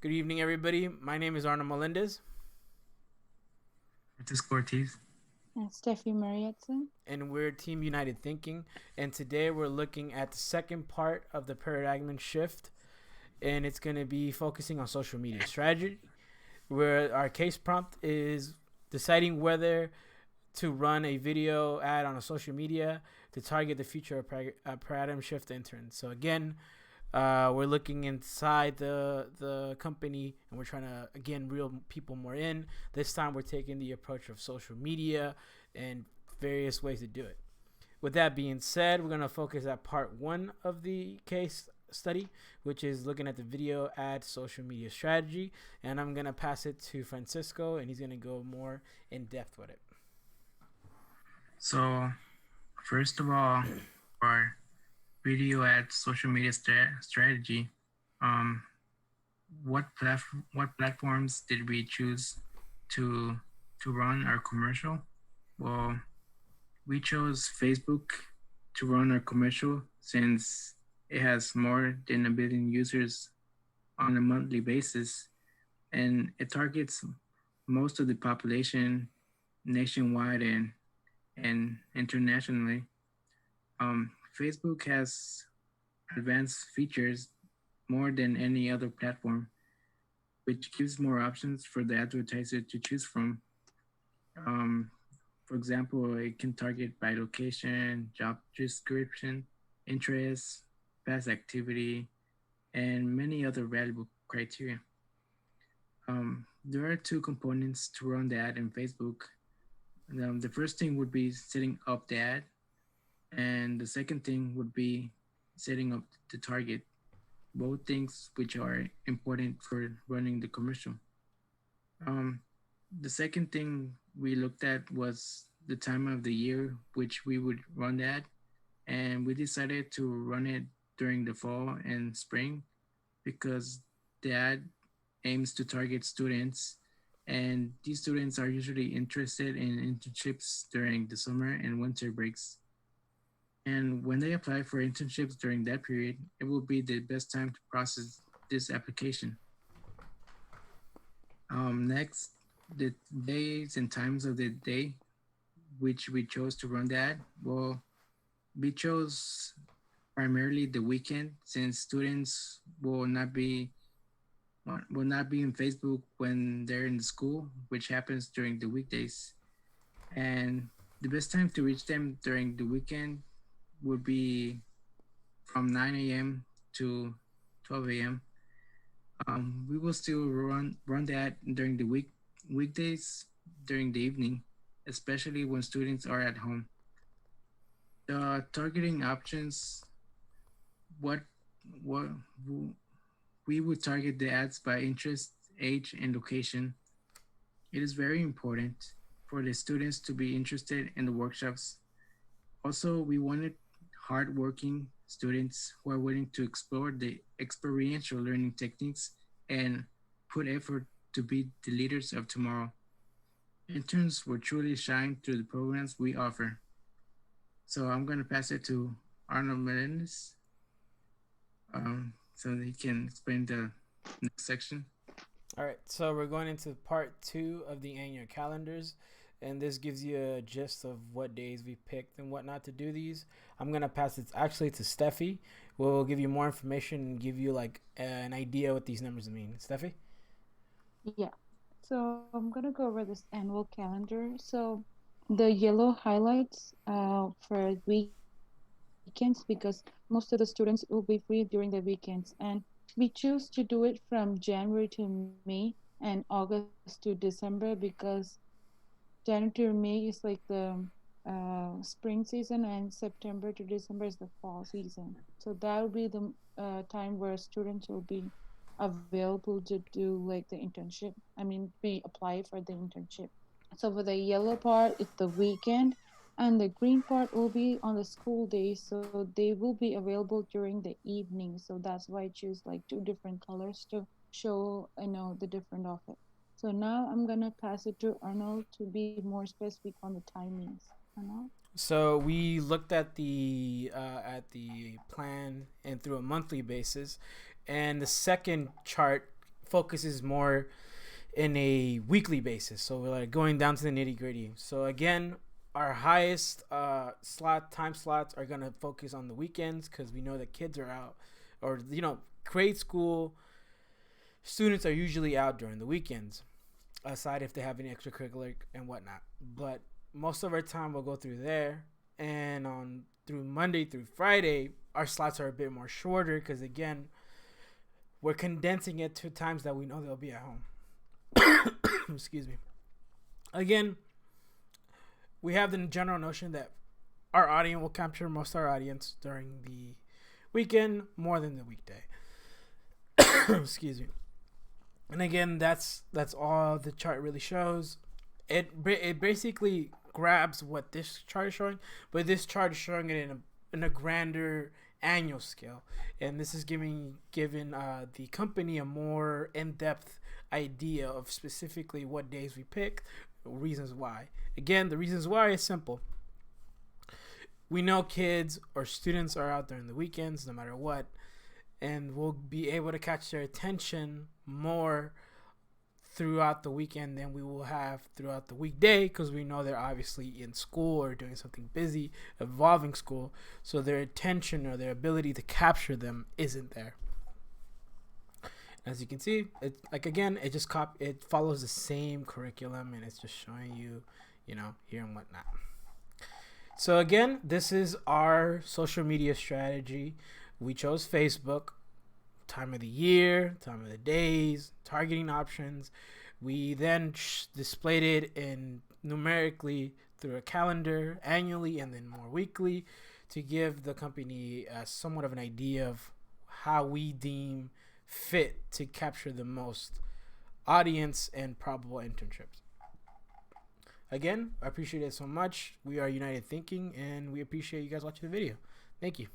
Good evening, everybody. My name is Arnold Melendez, Francisco Ortiz. And Steffi Marietson. and we're Team United Thinking. And today we're looking at the second part of the paradigm shift, and it's going to be focusing on social media strategy, where our case prompt is deciding whether to run a video ad on a social media to target the future of paradigm shift interns. So again, we're looking inside the company, and we're trying to again reel people more in. This time, we're taking the approach of social media and various ways to do it. With that being said, we're gonna focus at part one of the case study, which is looking at the video ad social media strategy, and I'm gonna pass it to Francisco, and he's gonna go more in depth with it. So, first of all, our video ad social media strategy, um, what platforms did we choose to run our commercial? Well, we chose Facebook to run our commercial since it has more than 1 billion users on a monthly basis, and it targets most of the population nationwide and internationally. Facebook has advanced features more than any other platform, which gives more options for the advertiser to choose from. Um, for example, it can target by location, job description, interests, past activity, and many other valuable criteria. There are two components to run the ad in Facebook. The first thing would be setting up the ad, and the second thing would be setting up the target, both things which are important for running the commercial. Um, the second thing we looked at was the time of the year which we would run that, and we decided to run it during the fall and spring because the ad aims to target students, and these students are usually interested in internships during the summer and winter breaks. And when they apply for internships during that period, it will be the best time to process this application. Next, the days and times of the day which we chose to run that. Well, we chose primarily the weekend since students will not be in Facebook when they're in the school, which happens during the weekdays. And the best time to reach them during the weekend would be from 9 a.m. to 12 a.m. We will still run that during the weekdays during the evening, especially when students are at home. The targeting options, what what we would target the ads by interest, age, and location. It is very important for the students to be interested in the workshops. Also, we wanted hardworking students who are willing to explore the experiential learning techniques and put effort to be the leaders of tomorrow. Interns will truly shine through the programs we offer. So I'm going to pass it to Arnold Melendez so that he can explain the next section. All right, so we're going into part two of the annual calendars, and this gives you a gist of what days we picked and whatnot to do these. I'm gonna pass it actually to Steffi. We'll give you more information and give you like an idea what these numbers mean. Steffi? Yeah. So I'm gonna go over this annual calendar. So the yellow highlights for weekends because most of the students will be free during the weekends, and we choose to do it from January to May and August to December because January to May is like the spring season, and September to December is the fall season. So that will be the time where students will be available to do like the internship. I mean, we apply for the internship. So for the yellow part, it's the weekend, and the green part will be on the school days. So they will be available during the evening. So that's why I choose like two different colors to show the different of it. So now I'm gonna pass it to Arnold to be more specific on the timings. Arnold? So we looked at the plan and through a monthly basis, and the second chart focuses more in a weekly basis. So we're like going down to the nitty gritty. So again, our highest time slots are gonna focus on the weekends because we know that kids are out, or grade school students are usually out during the weekends, aside if they have any extracurricular and whatnot. But most of our time will go through there, and on through Monday through Friday, our slots are a bit more shorter because again, we're condensing it to times that we know they'll be at home. Excuse me. Again, we have the general notion that our audience will capture most of our audience during the weekend more than the weekday. Excuse me. And again, that's all the chart really shows. It basically grabs what this chart is showing, but this chart is showing it in a grander annual scale, and this is giving the company a more in-depth idea of specifically what days we pick, reasons why. Again, the reasons why is simple. We know kids or students are out during the weekends no matter what, and we'll be able to catch their attention more throughout the weekend than we will have throughout the weekday, because we know they're obviously in school or doing something busy involving school, so their attention or their ability to capture them isn't there. As you can see, it it follows the same curriculum, and it's just showing you, here and whatnot. So again, this is our social media strategy. We chose Facebook, time of the year, time of the days, targeting options. We then displayed it in numerically through a calendar annually and then more weekly to give the company somewhat of an idea of how we deem fit to capture the most audience and probable internships. Again, I appreciate it so much. We are United Thinking, and we appreciate you guys watching the video. Thank you.